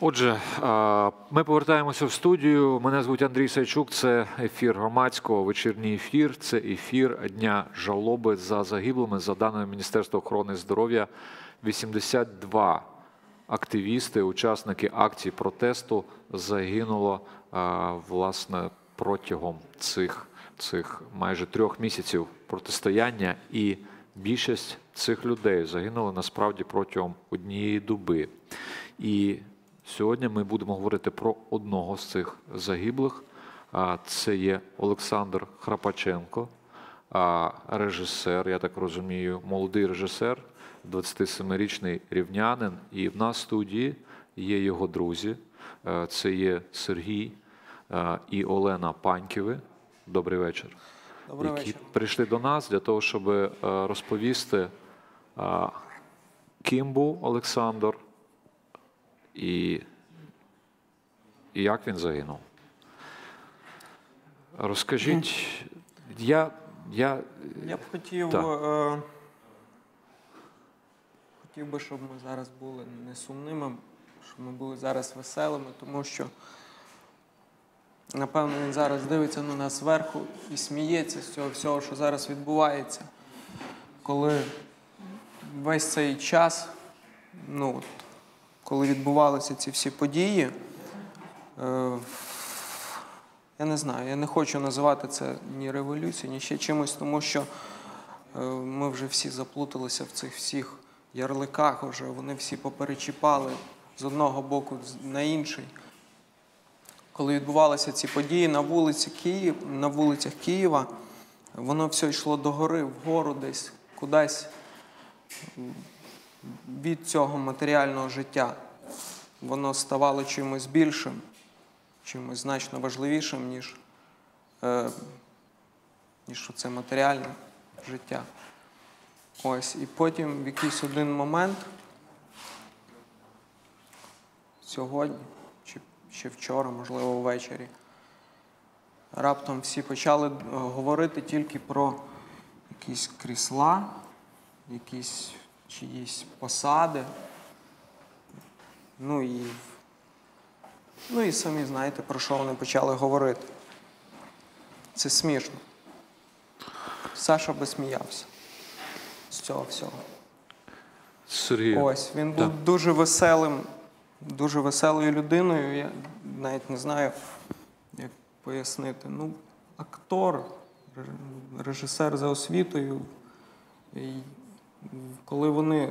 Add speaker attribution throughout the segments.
Speaker 1: Отже, ми повертаємося в студію. Мене звуть Андрій Сайчук. Це ефір громадського, вечірній ефір. Це ефір Дня жалоби за загиблими. За даними Міністерства охорони здоров'я, 82 активісти, учасники акції протесту загинуло, власне, протягом цих майже 3 місяців протистояння. І більшість цих людей загинули насправді протягом однієї доби. І сьогодні ми будемо говорити про одного з цих загиблих. Це є Олександр Храпаченко, режисер, я так розумію, молодий режисер, 27-річний рівнянин. І в нас в студії є його друзі. Це є Сергій і Олена Паньківи. Добрий вечір.
Speaker 2: Добрий вечір.
Speaker 1: Які прийшли до нас для того, щоб розповісти, ким був Олександр і як він загинув. Розкажіть, я
Speaker 2: б хотів, би, щоб ми зараз були не сумними, щоб ми були зараз веселими, тому що, напевно, він зараз дивиться на нас зверху і сміється з цього всього, що зараз відбувається. Коли весь цей час, коли відбувалися ці всі події, я не знаю, я не хочу називати це ні революцією, ні ще чимось, тому що ми вже всі заплуталися в цих всіх ярликах, вже вони всі поперечіпали з одного боку на інший. Коли відбувалися ці події на вулицях Києва, воно все йшло догори, вгору десь, кудись від цього матеріального життя. Воно ставало чимось більшим, чимось значно важливішим, ніж це матеріальне життя. Ось, і потім в якийсь один момент, сьогодні, чи ще вчора, можливо, ввечері, раптом всі почали говорити тільки про якісь крісла, якісь чиїсь посади. І самі знаєте, про що вони почали говорити. Це смішно. Саша би сміявся з цього всього.
Speaker 1: Сергій.
Speaker 2: Ось, він був дуже веселою людиною. Я навіть не знаю, як пояснити. Актор, режисер за освітою. І коли вони,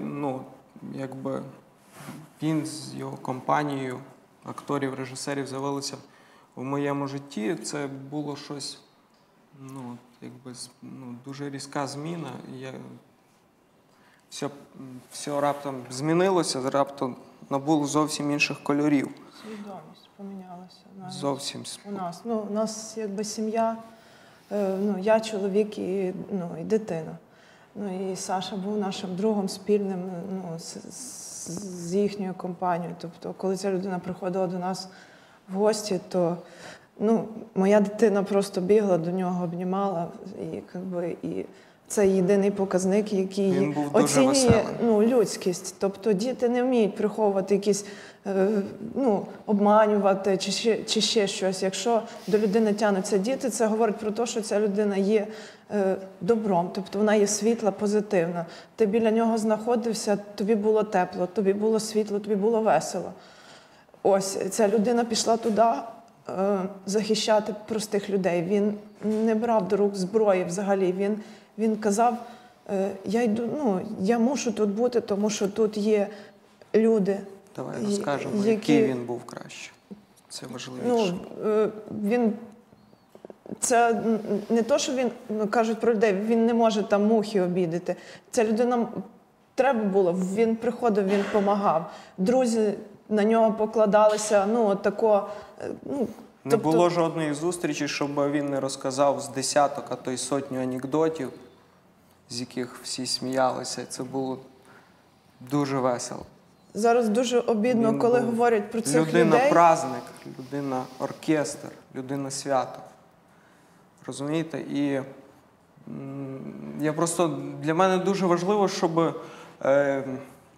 Speaker 2: він з його компанією акторів, режисерів з'явилися в моєму житті, це було щось, дуже різка зміна. Все раптом змінилося, раптом набуло зовсім інших кольорів.
Speaker 3: Свідомість помінялася.
Speaker 2: Зовсім.
Speaker 3: У нас. У нас якби сім'я, я чоловік і дитина. І Саша був нашим другом спільним з їхньою компанією. Тобто, коли ця людина приходила до нас в гості, то моя дитина просто бігла до нього, обнімала. І це єдиний показник, який оцінює людськість. Тобто діти не вміють приховувати якісь, обманювати чи ще щось. Якщо до людини тягнуться діти, це говорить про те, що ця людина є добром, тобто вона є світла, позитивна. Ти біля нього знаходився, тобі було тепло, тобі було світло, тобі було весело. Ось, ця людина пішла туди захищати простих людей. Він не брав до рук зброї взагалі. Він казав, я мушу тут бути, тому що тут є люди.
Speaker 2: Давай розкажемо, який він був краще. Це важливіше.
Speaker 3: Це не то, що він, кажуть про людей, він не може там мухи обідати. Ця людина треба було, він приходив, він допомагав. Друзі на нього покладалися,
Speaker 2: Не було жодної зустрічі, щоб він не розказав з десяток, а то й сотню анекдотів, з яких всі сміялися. Це було дуже весело.
Speaker 3: Зараз дуже обідно, коли говорять про цих людей.
Speaker 2: Людина-праздник, людина-оркестр, людина-свято. Розумієте? І для мене дуже важливо, щоб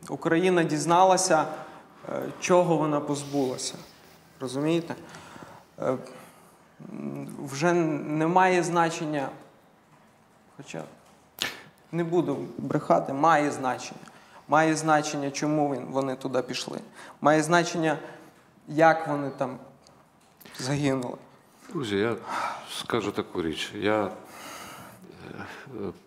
Speaker 2: Україна дізналася чого вона позбулася. Розумієте? Вже немає значення, хоча не буду брехати, має значення. Має значення, чому вони туди пішли. Має значення, як вони там загинули.
Speaker 1: Друзі, я скажу таку річ.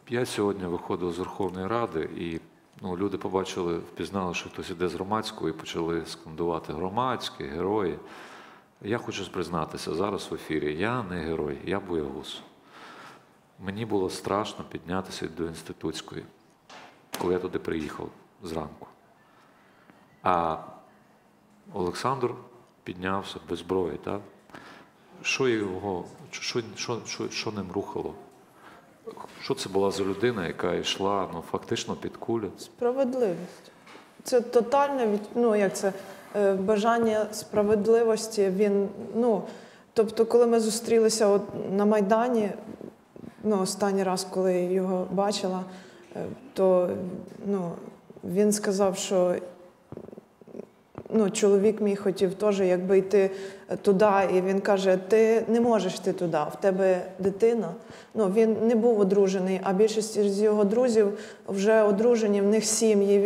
Speaker 1: Я сьогодні виходив з Верховної Ради, і люди побачили, впізнали, що хтось іде з громадського, і почали скандувати громадські, герої. Я хочу признатися зараз в ефірі, я не герой, я боягуз. Мені було страшно піднятися до Інститутської, коли я туди приїхав зранку. А Олександр піднявся без зброї, так? Що ним рухало? Що це була за людина, яка йшла фактично під кулю?
Speaker 3: Справедливість. Це тотальне бажання справедливості. Тобто, коли ми зустрілися на Майдані, останній раз, коли я його бачила, то він сказав, що чоловік мій хотів теж йти туди, і він каже, ти не можеш йти туди, в тебе дитина. Він не був одружений, а більшість з його друзів вже одружені, в них сім'ї,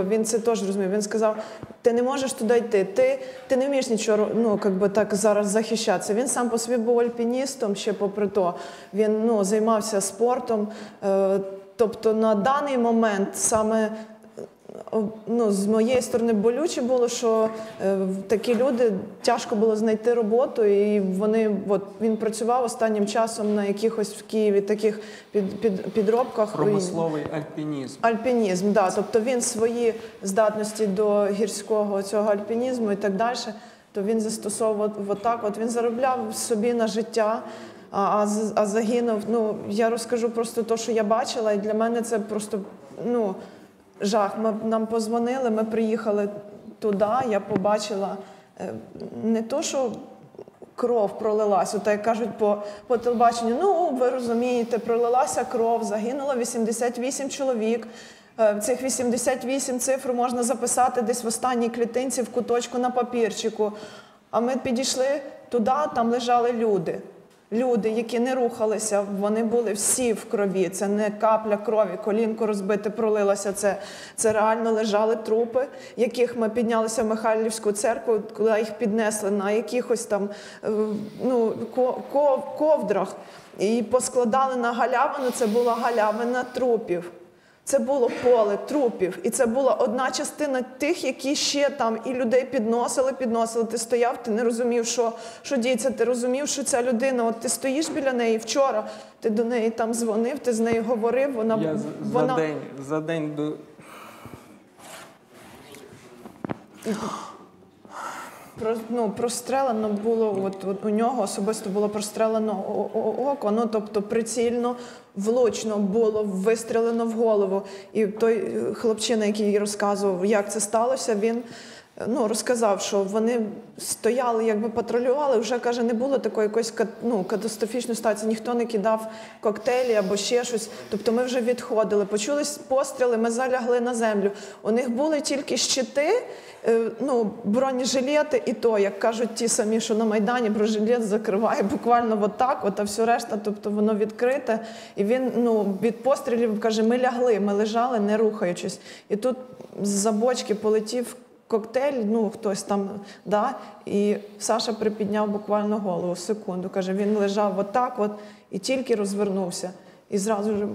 Speaker 3: він це теж розумів. Він сказав, ти не можеш туди йти, ти не вмієш нічого так зараз захищатися. Він сам по собі був альпіністом, ще попри то. Він займався спортом. Тобто на даний момент саме з моєї сторони болюче було, що такі люди, тяжко було знайти роботу, і він працював останнім часом на якихось в Києві таких підробках.
Speaker 2: Промисловий альпінізм.
Speaker 3: Альпінізм, так. Тобто він свої здатності до гірського цього альпінізму і так далі, то він застосовував отак. Він заробляв собі на життя, а загинув. Я розкажу просто те, що я бачила, і для мене це просто, жах. Нам позвонили, ми приїхали туди, я побачила не то, що кров пролилась, як кажуть по телебаченню, ви розумієте, пролилася кров, загинуло 88 чоловік. Цих 88 цифр можна записати десь в останній клітинці в куточку на папірчику. А ми підійшли туди, там лежали люди. Люди, які не рухалися, вони були всі в крові. Це не капля крові, колінко розбите пролилося. Це реально лежали трупи, яких ми піднялися в Михайлівську церкву, куди їх піднесли на якихось там ковдрах. І поскладали на галявину, це була галявина трупів. Це було поле трупів. І це була одна частина тих, які ще там і людей підносили. Ти стояв, ти не розумів, що діється. Ти розумів, що ця людина, ти стоїш біля неї вчора, ти до неї там дзвонив, ти з нею говорив.
Speaker 2: За день до...
Speaker 3: Прострелено було, у нього особисто було прострелено око, тобто прицільно, влучно було вистрелено в голову. І той хлопчина, який розказував, як це сталося, він розказав, що вони стояли, патрулювали, вже, каже, не було такої якоїсь катастрофічної ситуації, ніхто не кидав коктейлі або ще щось, тобто ми вже відходили, почулись постріли, ми залягли на землю. У них були тільки щити, бронежилети, і то, як кажуть ті самі, що на Майдані бронежилет закриває буквально отак, а все решта, тобто воно відкрите, і він від пострілів, каже, ми лягли, ми лежали, не рухаючись. І тут з-за бочки полетів коктейль, хтось там, і Саша припідняв буквально голову, секунду, каже, він лежав отак і тільки розвернувся, і зразу ж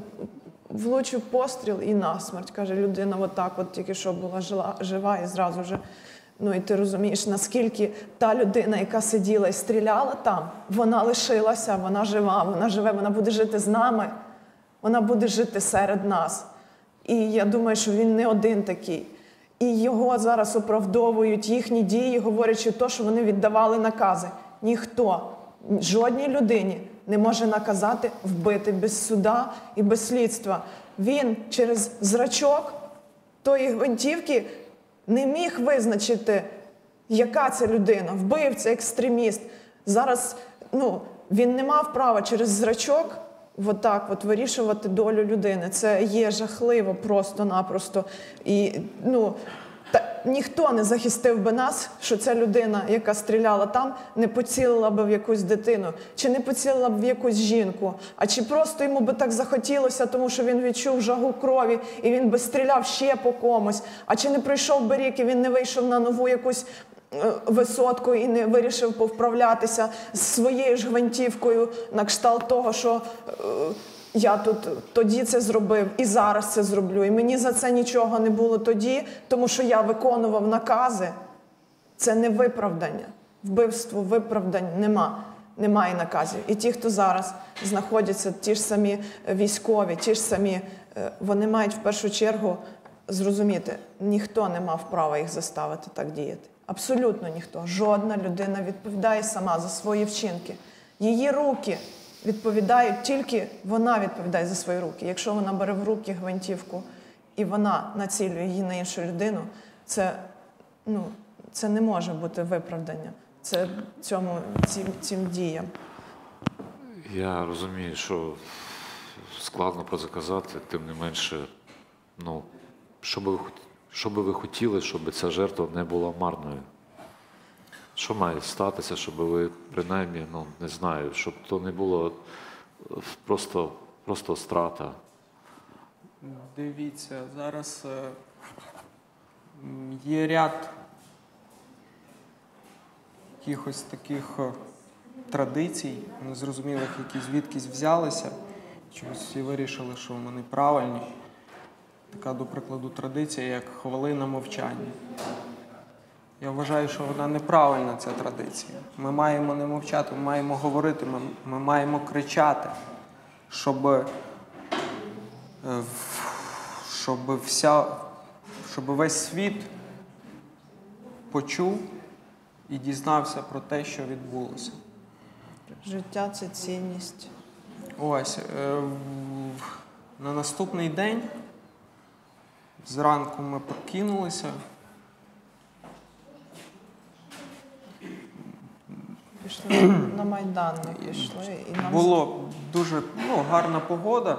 Speaker 3: влучив постріл і насмерть, каже, людина отак тільки що була жива, і зразу ж, і ти розумієш, наскільки та людина, яка сиділа і стріляла там, вона лишилася, вона жива, вона живе, вона буде жити з нами, вона буде жити серед нас. І я думаю, що він не один такий. І його зараз оправдовують їхні дії, говорячи те, що вони віддавали накази. Ніхто, жодній людині не може наказати вбити без суда і без слідства. Він через зрачок тої гвинтівки не міг визначити, яка це людина, вбивця, екстреміст. Зараз, він не мав права через зрачок вирішувати долю людини. Це є жахливо просто-напросто. І, ніхто не захистив би нас, що ця людина, яка стріляла там, не поцілила б в якусь дитину, чи не поцілила б в якусь жінку, а чи просто йому би так захотілося, тому що він відчув жагу крові, і він би стріляв ще по комусь, а чи не пройшов би рік, і він не вийшов на нову якусь висотку і не вирішив повправлятися з своєю ж гвинтівкою на кшталт того, що я тут тоді це зробив і зараз це зроблю. І мені за це нічого не було тоді, тому що я виконував накази. Це не виправдання. Вбивству виправдань нема. Немає наказів. І ті, хто зараз знаходяться, ті ж самі військові, ті ж самі, вони мають в першу чергу зрозуміти, ніхто не мав права їх заставити так діяти. Абсолютно ніхто. Жодна людина відповідає сама за свої вчинки. Її руки відповідають, тільки вона відповідає за свої руки. Якщо вона бере в руки гвинтівку і вона націлює її на іншу людину, це не може бути виправдання цим діям.
Speaker 1: Я розумію, що складно про це казати, тим не менше, що би ви хотіли, щоб ця жертва не була марною? Що має статися, щоб ви, принаймні, не знаю, щоб то не було просто страта?
Speaker 2: Дивіться, зараз є ряд якихось таких традицій, незрозумілих, які звідкись взялися, чогось всі вирішили, що вони правильні. Така, до прикладу, традиція, як хвилина мовчання. Я вважаю, що вона неправильна, ця традиція. Ми маємо не мовчати, ми маємо говорити, ми маємо кричати, щоб весь світ почув і дізнався про те, що відбулося.
Speaker 3: Життя – це цінність.
Speaker 2: Ось, на наступний день зранку ми прокинулися.
Speaker 3: Пішли на Майдан, ми пішли.
Speaker 2: Була дуже гарна погода.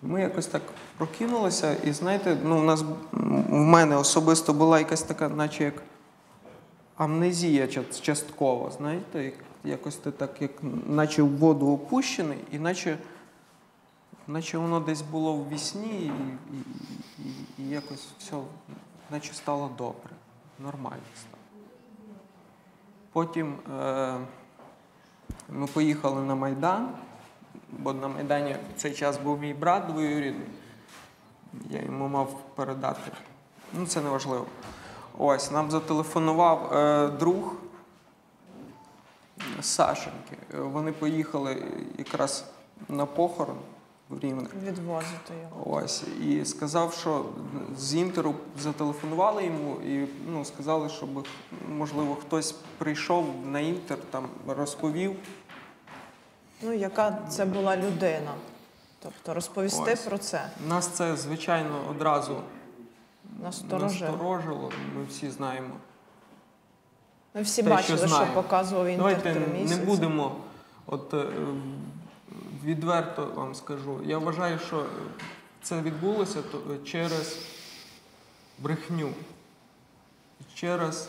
Speaker 2: Ми якось так прокинулися. І знаєте, в мене особисто була якась така, наче як амнезія частково. Знаєте, якось ти так, як наче в воду опущений, і наче воно десь було в вісні, і якось все, наче стало добре, нормально стало. Потім ми поїхали на Майдан, бо на Майдані в цей час був мій брат двоюрідний. Я йому мав передати. Це не важливо. Ось, нам зателефонував друг з Сашеньки. Вони поїхали якраз на похорон в Рівне.
Speaker 3: Відвозити його.
Speaker 2: Ось, і сказав, що з Інтеру зателефонували йому і сказали, щоб, можливо, хтось прийшов на Інтер, там розповів.
Speaker 3: Яка це була людина. Тобто розповісти про це.
Speaker 2: Нас це, звичайно, одразу
Speaker 3: насторожило.
Speaker 2: Ми всі знаємо.
Speaker 3: Ми всі бачили, що показував Інтер 3 місяці.
Speaker 2: Давайте не будемо, відверто вам скажу. Я вважаю, що це відбулося через брехню, через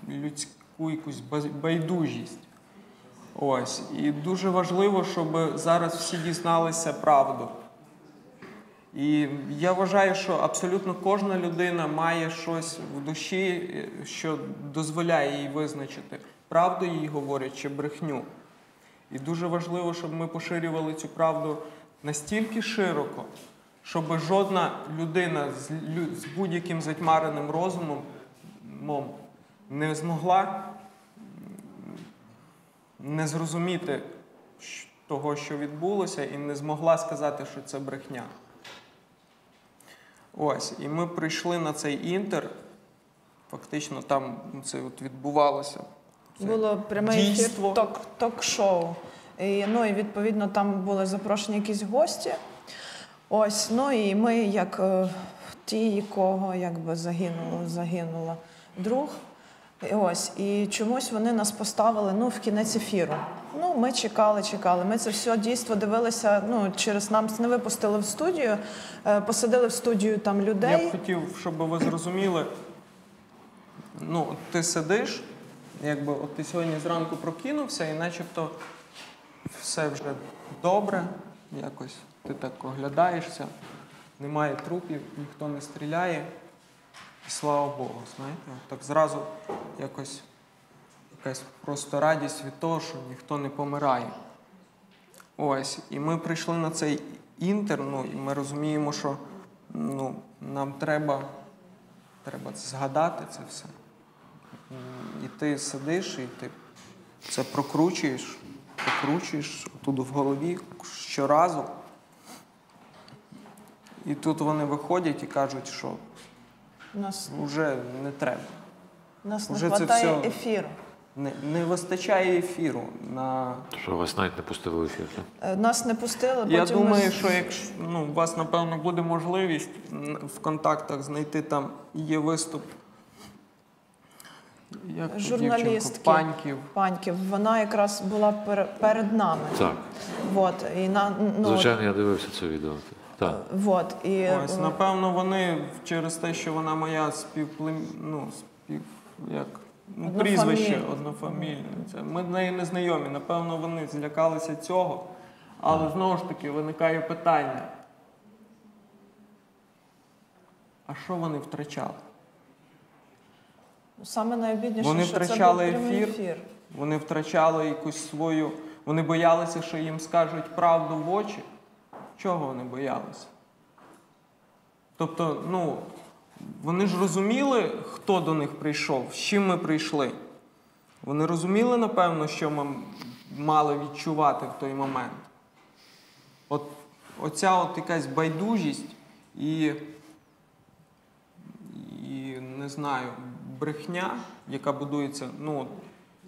Speaker 2: людську якусь байдужість. Ось. І дуже важливо, щоб зараз всі дізналися правду. І я вважаю, що абсолютно кожна людина має щось в душі, що дозволяє їй визначити, правду їй говорять чи брехню. І дуже важливо, щоб ми поширювали цю правду настільки широко, щоб жодна людина з будь-яким затьмареним розумом не змогла не зрозуміти того, що відбулося, і не змогла сказати, що це брехня. Ось, і ми прийшли на цей Інтер, фактично там це відбувалося.
Speaker 3: Було прямий ефір ток-шоу. І відповідно, там були запрошені якісь гості. Ось, і ми, як ті, кого загинула друг, І чомусь вони нас поставили в кінець ефіру. Ми чекали. Ми це все дійство дивилися, через нас не випустили в студію, посадили в студію там людей.
Speaker 2: Я б хотів, щоб ви зрозуміли, ти сидиш, от ти сьогодні зранку прокинувся, і начебто все вже добре, якось ти так оглядаєшся, немає трупів, ніхто не стріляє, і слава Богу, знаєте, так зразу якась просто радість від того, що ніхто не помирає. І ми прийшли на цей інтер, і ми розуміємо, що нам треба згадати це все. І ти сидиш, і ти це прокручуєш тут в голові щоразу. І тут вони виходять і кажуть, що вже не треба.
Speaker 3: У нас
Speaker 2: Вже
Speaker 3: не
Speaker 2: це
Speaker 3: вистачає
Speaker 2: все
Speaker 3: ефіру.
Speaker 2: Не вистачає ефіру.
Speaker 1: Що вас навіть не пустили в ефір?
Speaker 3: Нас не пустили, потім
Speaker 2: Я думаю, що якщо у вас, напевно, буде можливість в контактах знайти, там є виступ
Speaker 3: журналістки Паньків. Вона якраз була перед нами.
Speaker 1: Так. Звичайно, я дивився це відео. Так.
Speaker 2: Напевно, вони через те, що вона моя прізвище однофамільне. Ми з нею не знайомі. Напевно, вони злякалися цього. Але знову ж таки виникає питання. А що вони втрачали?
Speaker 3: Саме найобідніше,
Speaker 2: вони
Speaker 3: що
Speaker 2: втрачали
Speaker 3: це був прямий ефір.
Speaker 2: Вони втрачали якусь свою... Вони боялися, що їм скажуть правду в очі. Чого вони боялися? Тобто, вони ж розуміли, хто до них прийшов, з чим ми прийшли. Вони розуміли, напевно, що ми мали відчувати в той момент. Оця якась байдужість і не знаю, брехня, яка будується,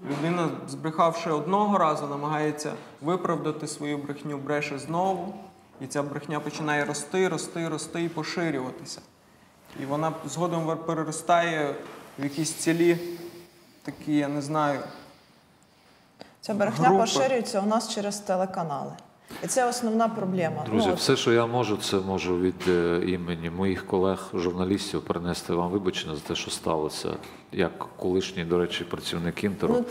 Speaker 2: людина, збрехавши одного разу, намагається виправдати свою брехню, бреше знову, і ця брехня починає рости і поширюватися. І вона згодом переростає в якісь цілі, такі, я не знаю,
Speaker 3: ця брехня поширюється у нас через телеканали. І це основна проблема.
Speaker 1: Друзі, все, що я можу, це можу від імені моїх колег-журналістів принести вам вибачення за те, що сталося, як колишній, до речі, працівник Інтеру.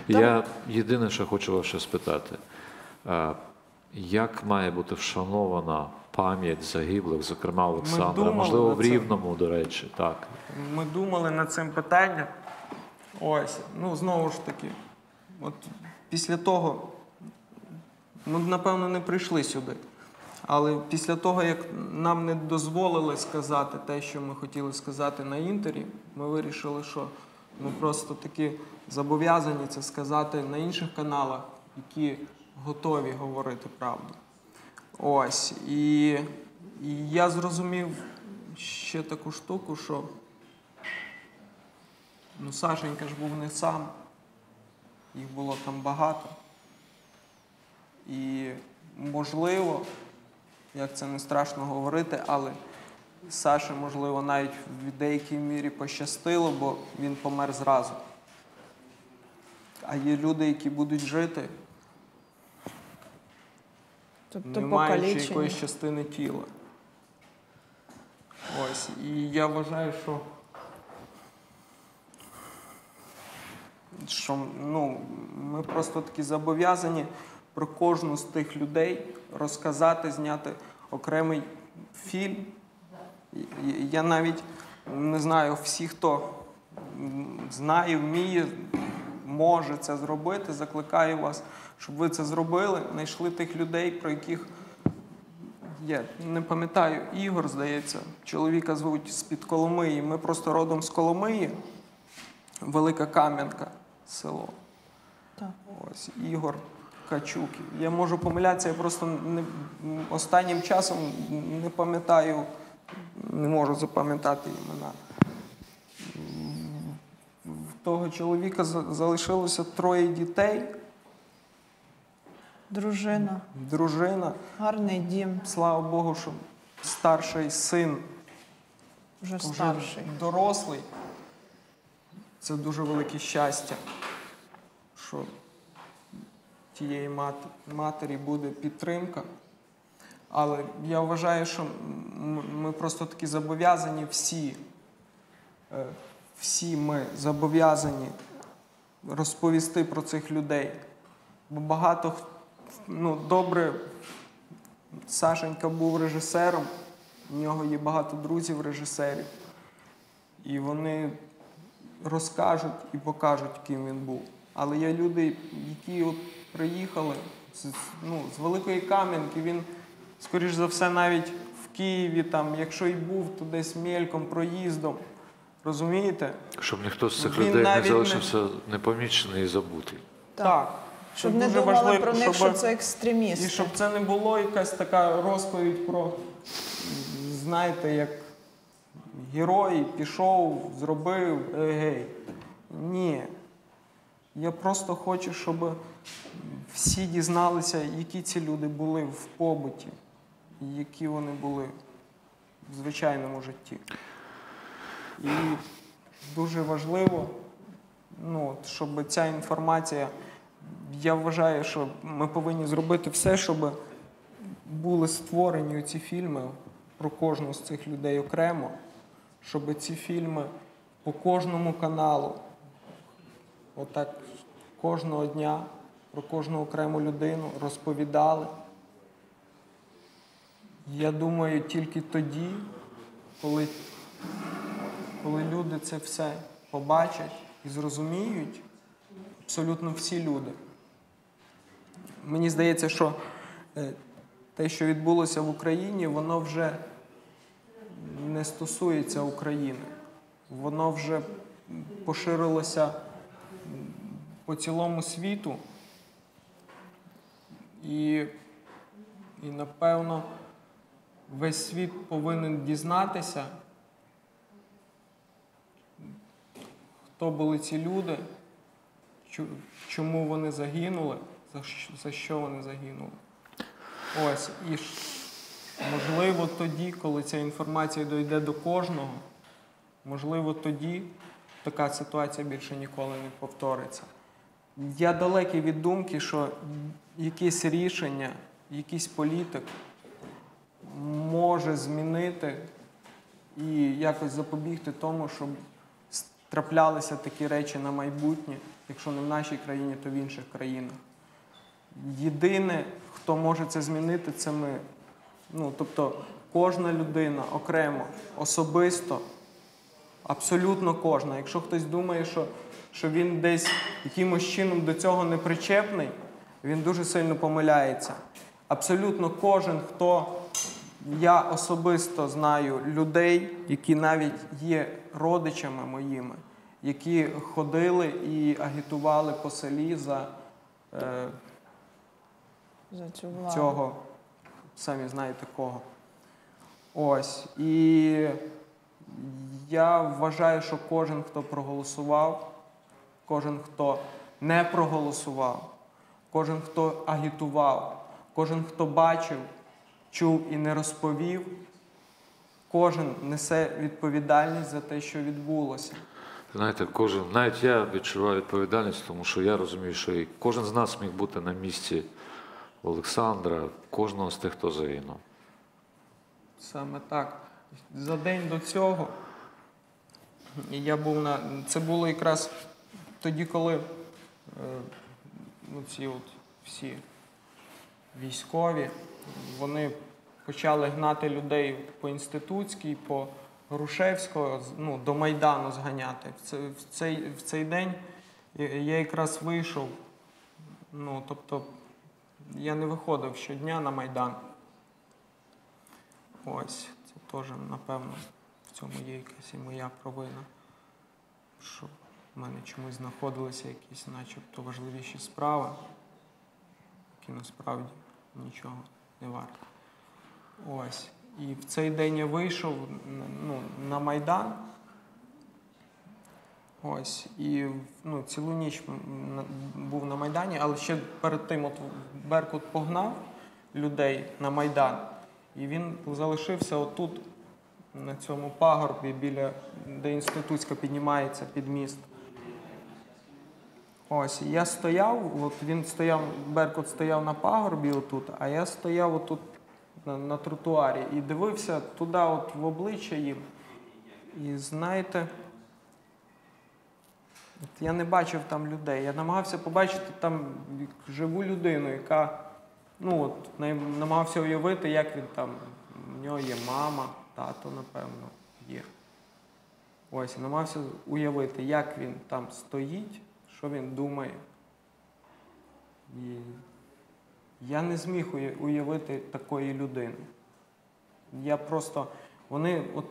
Speaker 1: Я єдине, що хочу вас ще спитати. Як має бути вшанована пам'ять загиблих, зокрема Олександра? Можливо, в Рівному, до речі, так.
Speaker 2: Ми думали над цим питанням. Знову ж таки, після того, ми, напевно, не прийшли сюди. Але після того, як нам не дозволили сказати те, що ми хотіли сказати на інтері, ми вирішили, що ми просто таки зобов'язані це сказати на інших каналах, які готові говорити правду. І я зрозумів ще таку штуку, що Сашенька ж був не сам, їх було там багато. І можливо, як це не страшно говорити, але Саші, можливо, навіть в деякій мірі пощастило, бо він помер зразу. А є люди, які будуть жити, не маючи якоїсь частини тіла. І я вважаю, що ми просто таки зобов'язані про кожну з тих людей розказати, зняти окремий фільм. Я навіть не знаю, всі, хто знає, вміє, може це зробити, закликаю вас, щоб ви це зробили, знайшли тих людей, про яких, я не пам'ятаю, Ігор, здається, чоловіка звуть з-під Коломиї, ми просто родом з Коломиї, Велика Кам'янка, село.
Speaker 3: Так.
Speaker 2: Ігор Качук. Я можу помилятися, я просто останнім часом не пам'ятаю, не можу запам'ятати імена. В того чоловіка залишилося 3 дітей. Дружина.
Speaker 3: Гарний дім.
Speaker 2: Слава Богу, що старший син
Speaker 3: Вже старший.
Speaker 2: дорослий. це дуже велике щастя, що тієї матері буде підтримка. Але я вважаю, що ми просто таки зобов'язані всі ми зобов'язані розповісти про цих людей. Бо багато, добре, Сашенька був режисером, у нього є багато друзів-режисерів. І вони розкажуть і покажуть, ким він був. Але є люди, які от приїхали з Великої Кам'янки, він, скоріш за все, навіть в Києві, там, якщо і був, то десь мельком, проїздом. Розумієте?
Speaker 1: Щоб ніхто з цих
Speaker 2: Він
Speaker 1: людей не
Speaker 2: навіть
Speaker 1: залишився непомічений і забутий.
Speaker 2: Так.
Speaker 3: Щоб
Speaker 2: Це
Speaker 3: не
Speaker 2: дуже
Speaker 3: думали
Speaker 2: важливо,
Speaker 3: про них, що це екстремісти.
Speaker 2: І щоб це не було якась така розповідь про, знаєте, як герой пішов, зробив, гей. Ні. Я просто хочу, щоб всі дізналися, які ці люди були в побуті, і які вони були в звичайному житті. І дуже важливо, щоб ця інформація, я вважаю, що ми повинні зробити все, щоб були створені ці фільми про кожного з цих людей окремо, щоб ці фільми по кожному каналу, отак кожного дня, про кожну окрему людину розповідали. Я думаю, тільки тоді, коли люди це все побачать і зрозуміють, абсолютно всі люди. Мені здається, що те, що відбулося в Україні, воно вже не стосується України. Воно вже поширилося по цілому світу. І напевно, весь світ повинен дізнатися, хто були ці люди, чому вони загинули, за що вони загинули. Ось, і можливо тоді, коли ця інформація дійде до кожного, можливо тоді така ситуація більше ніколи не повториться. Я далекий від думки, що якесь рішення, якийсь політик може змінити і якось запобігти тому, щоб траплялися такі речі на майбутнє, якщо не в нашій країні, то в інших країнах. Єдине, хто може це змінити, це ми. Тобто кожна людина окремо, особисто, абсолютно кожна. Якщо хтось думає, що він десь якимось чином до цього не причепний, він дуже сильно помиляється. Абсолютно кожен, я особисто знаю людей, які навіть є родичами моїми, які ходили і агітували по селі за
Speaker 3: цю владу.
Speaker 2: Цього, самі знаєте кого. Ось. І я вважаю, що кожен, хто проголосував, кожен, хто не проголосував, кожен, хто агітував, кожен, хто бачив, чув і не розповів, кожен несе відповідальність за те, що відбулося.
Speaker 1: Знаєте, навіть я відчуваю відповідальність, тому що я розумію, що і кожен з нас міг бути на місці Олександра, кожного з тих, хто загинув.
Speaker 2: Саме так. За день до цього я був це було якраз тоді, коли ці всі військові, вони почали гнати людей по Інститутській, по Грушевського, до Майдану зганяти. В цей день я якраз вийшов, тобто я не виходив щодня на Майдан. Ось, це теж, напевно, в цьому є якась і моя провина, що в мене чомусь знаходилися якісь начебто важливіші справи, які насправді нічого не варті. Ось. І в цей день я вийшов на Майдан. Ось. І цілу ніч був на Майдані, але ще перед тим Беркут погнав людей на Майдан. І він залишився отут, на цьому пагорбі, де Інститутська піднімається під міст. Ось, і я стояв, от він стояв, Беркут стояв на пагорбі отут, а я стояв отут на тротуарі і дивився туди от в обличчя їм. І знаєте, от я не бачив там людей. Я намагався побачити там живу людину, яка, ну от, намагався уявити, як він там, в нього є мама, тато, напевно, є. Ось, і намагався уявити, як він там стоїть, що він думає. І я не зміг уявити такої людини. Я просто, вони, от,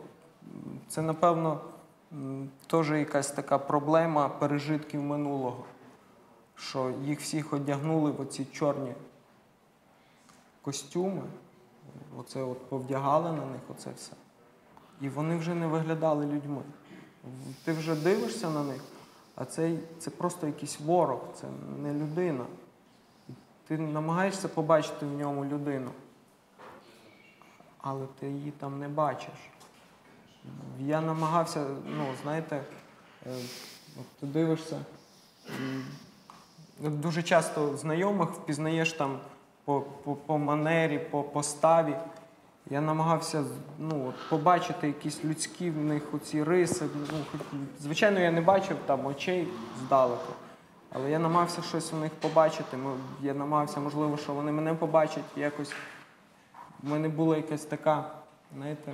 Speaker 2: це, напевно, теж якась така проблема пережитків минулого, що їх всіх одягнули в оці чорні костюми, оце от повдягали на них, оце все. І вони вже не виглядали людьми. Ти вже дивишся на них, а це просто якийсь ворог, це не людина. Ти намагаєшся побачити в ньому людину, але ти її там не бачиш. Я намагався, ну, знаєте, от ти дивишся, дуже часто знайомих впізнаєш там по манері, по поставі. Я намагався, ну, от, побачити якісь людські в них оці риси. Ну, звичайно, я не бачив там очей здалеку, але я намагався щось у них побачити. Я намагався, можливо, що вони мене побачать. Якось в мене була якась така, знаєте,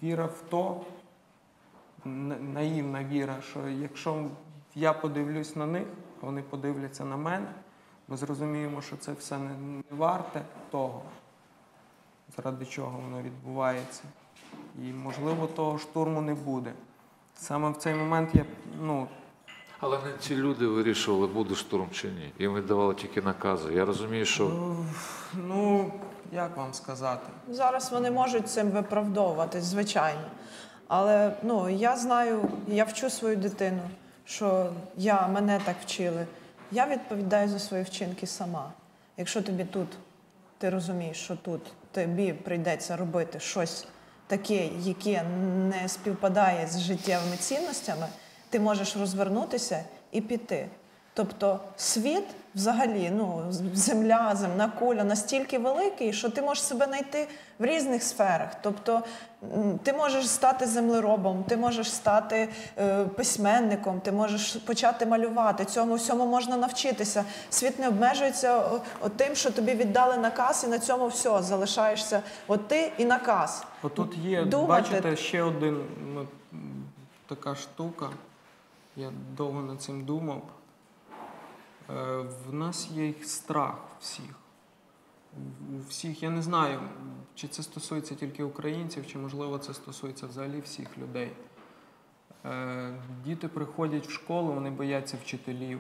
Speaker 2: віра в то, наївна віра, що якщо я подивлюсь на них, вони подивляться на мене, ми зрозуміємо, що це все не варте того, заради чого воно відбувається. І, можливо, того штурму не буде. Саме в цей момент я, ну...
Speaker 1: Але не ці люди вирішували, буде штурм чи ні. Їм віддавали тільки накази. Я розумію, що...
Speaker 2: Ну, як вам сказати?
Speaker 3: Зараз вони можуть цим виправдовуватись, звичайно. Але, ну, я знаю, я вчу свою дитину, що мене так вчили. Я відповідаю за свої вчинки сама. Якщо тобі тут, ти розумієш, що тут тобі прийдеться робити щось таке, яке не співпадає з життєвими цінностями, ти можеш розвернутися і піти. Тобто світ взагалі, ну, земна куля настільки великий, що ти можеш себе знайти в різних сферах. Тобто ти можеш стати землеробом, ти можеш стати письменником, ти можеш почати малювати. Цьому всьому можна навчитися. Світ не обмежується тим, що тобі віддали наказ, і на цьому все, залишаєшся от ти і наказ.
Speaker 2: Отут є, бачите, ще один така штука. Я довго над цим думав. В нас є страх всіх. У всіх, я не знаю, чи це стосується тільки українців, чи, можливо, це стосується взагалі всіх людей. Діти приходять в школу, вони бояться вчителів.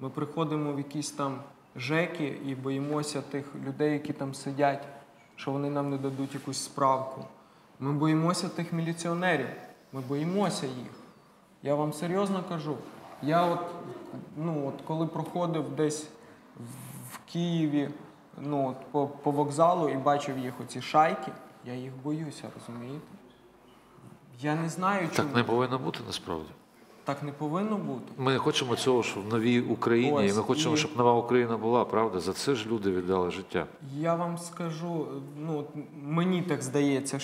Speaker 2: Ми приходимо в якісь там ЖЕКи і боїмося тих людей, які там сидять, що вони нам не дадуть якусь справку. Ми боїмося тих міліціонерів, ми боїмося їх. Я вам серйозно кажу. Я от, коли проходив десь в Києві, по вокзалу і бачив їх оці шайки, я їх боюся, розумієте? Я не знаю, чому.
Speaker 1: Так не повинно бути, насправді.
Speaker 2: Так не повинно бути.
Speaker 1: Ми не хочемо цього, щоб в новій Україні, і ми хочемо, щоб нова Україна була, правда? За це ж люди віддали життя.
Speaker 2: Я вам скажу, мені так здається,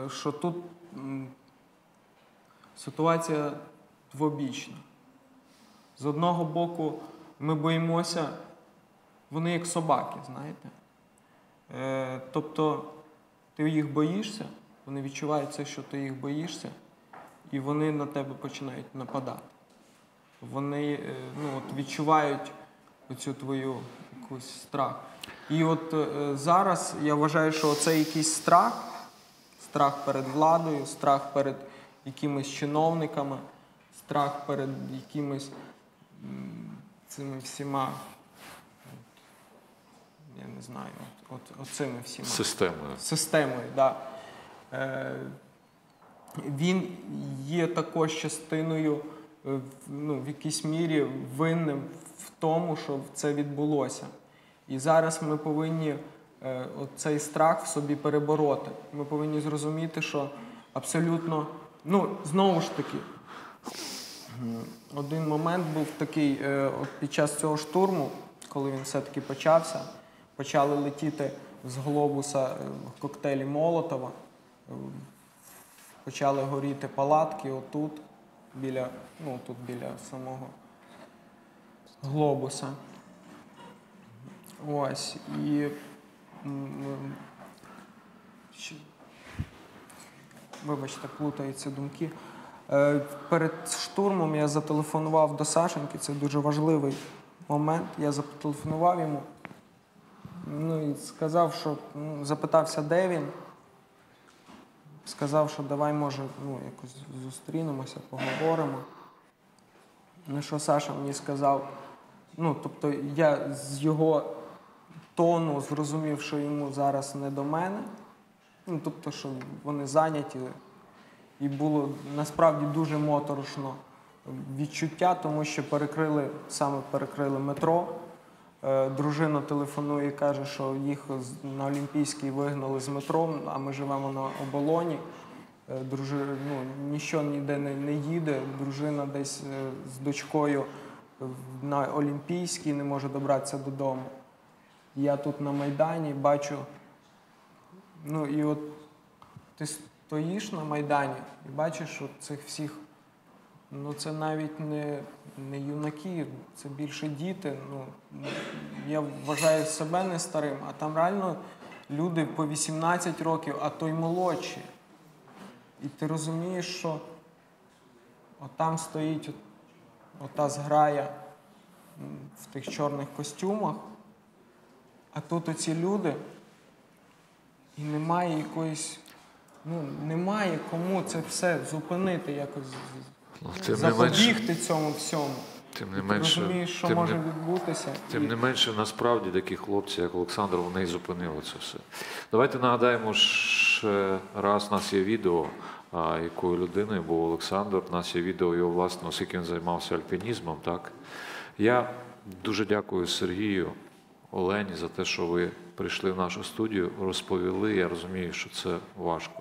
Speaker 2: що тут ситуація двобічна. З одного боку, ми боїмося, вони як собаки, знаєте. Тобто, ти їх боїшся, вони відчувають це, що ти їх боїшся, і вони на тебе починають нападати. Вони відчувають оцю твою якусь страх. І от зараз я вважаю, що оцей якийсь страх перед владою, страх перед якимись чиновниками, страх перед якимись цими всіма, я не знаю, оцими всіма. Системою, так. Він є також частиною, в якійсь мірі винним в тому, що це відбулося. І зараз ми повинні цей страх в собі перебороти. Ми повинні зрозуміти, що абсолютно, знову ж таки, Один момент був такий, от під час цього штурму, коли він все-таки почався, почали летіти з глобуса коктейлі Молотова, почали горіти палатки отут, тут біля самого глобуса. Ось, і вибачте, плутаються думки. Перед штурмом я зателефонував до Сашеньки, це дуже важливий момент. Я зателефонував йому, і сказав, що запитався, де він. Сказав, що давай, може, якось зустрінемося, поговоримо. На що Саша мені сказав, тобто я з його тону зрозумів, що йому зараз не до мене, тобто, що вони зайняті. І було насправді дуже моторошно відчуття, тому що саме перекрили метро. Дружина телефонує і каже, що їх на Олімпійській вигнали з метро, а ми живемо на Оболоні. Нічого ніде не їде, дружина десь з дочкою на Олімпійській не може добратися додому. Я тут на Майдані бачу, і от ти стоїш на Майдані і бачиш, що цих всіх, це навіть не юнаки, це більше діти. Я вважаю себе не старим, а там реально люди по 18 років, а то й молодші. І ти розумієш, що отам стоїть ота зграя в тих чорних костюмах, а тут оці люди, і немає якоїсь, немає кому це все зупинити, якось запобігти цьому всьому.
Speaker 1: Тим не менше,
Speaker 2: розумієш, що може відбутися.
Speaker 1: Тим не менше, насправді, такі хлопці, як Олександр, вони і зупинили це все. Давайте нагадаємо ще раз, у нас є відео, якою людиною був Олександр. У нас є відео його власне, оскільки він займався альпінізмом. Так? Я дуже дякую Сергію, Олені за те, що ви прийшли в нашу студію, розповіли. Я розумію, що це важко.